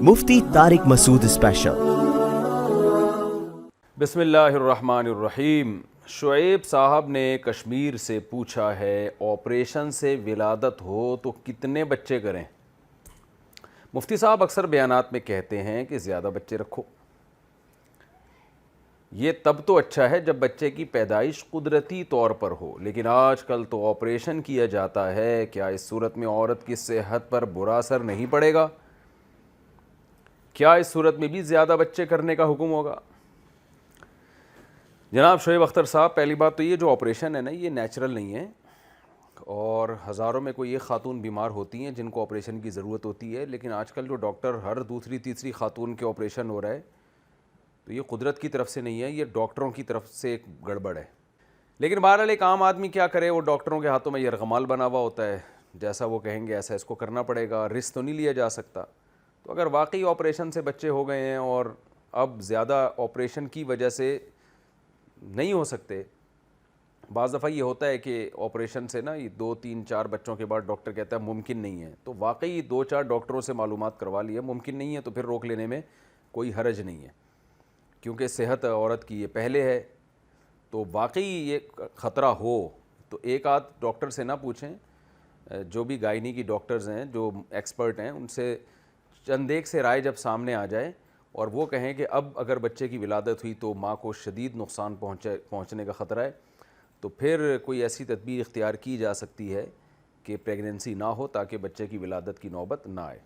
मुफ्ती Tariq Masood special. बिस्मिल्लाहिर्रहमानिर्रहीम। शुएब साहब ने कश्मीर से पूछा है, ऑपरेशन से विलादत हो तो कितने बच्चे करें? मुफ्ती साहब अक्सर बयानात में कहते हैं कि ज़्यादा बच्चे रखो। ये तब तो अच्छा है जब बच्चे की पैदाइश कुदरती तौर पर हो, लेकिन आजकल तो ऑपरेशन किया जाता है। क्या इस सूरत में औरत की सेहत पर बुरा असर नहीं पड़ेगा? क्या इस सूरत में भी ज़्यादा बच्चे करने का हुक्म होगा? जनाब शुएब अख्तर साहब, पहली बात तो ये जो ऑपरेशन है ना, ये नेचुरल नहीं है और हज़ारों में कोई एक ख़ातून बीमार होती हैं जिनको ऑपरेशन की ज़रूरत होती है, लेकिन आजकल जो डॉक्टर हर दूसरी तीसरी ख़ातून के ऑपरेशन हो रहा है, तो ये कुदरत की तरफ से नहीं है, ये डॉक्टरों की तरफ से एक गड़बड़ है। लेकिन बहरहाल एक आम आदमी क्या करे, वो डॉक्टरों के हाथों में यरगमाल बना हुआ होता है, जैसा वो कहेंगे ऐसा इसको करना पड़ेगा, रिस्क तो नहीं लिया जा सकता। तो अगर वाकई ऑपरेशन से बच्चे हो गए हैं और अब ज़्यादा ऑपरेशन की वजह से नहीं हो सकते, बाज़ दफ़ा ये होता है कि ऑपरेशन से ना ये 2 3 4 बच्चों के बाद डॉक्टर कहता है मुमकिन नहीं है, तो वाकई 2 4 डॉक्टरों से मालूमात करवा लिए, मुमकिन नहीं है तो फिर रोक लेने में कोई हरज नहीं है, क्योंकि सेहत औरत की ये पहले है। तो वाकई ये ख़तरा हो तो एक आध डॉक्टर से ना पूछें, जो भी गायनी की डॉक्टर्स हैं, जो एक्सपर्ट हैं, उनसे चंद एक से राय जब सामने आ जाए और वो कहें कि अब अगर बच्चे की विलादत हुई तो माँ को शदीद नुकसान पहुँचने का ख़तरा है, तो फिर कोई ऐसी तदबीर इख्तियार की जा सकती है कि प्रेगनेंसी ना हो ताकि बच्चे की विलादत की नौबत ना आए।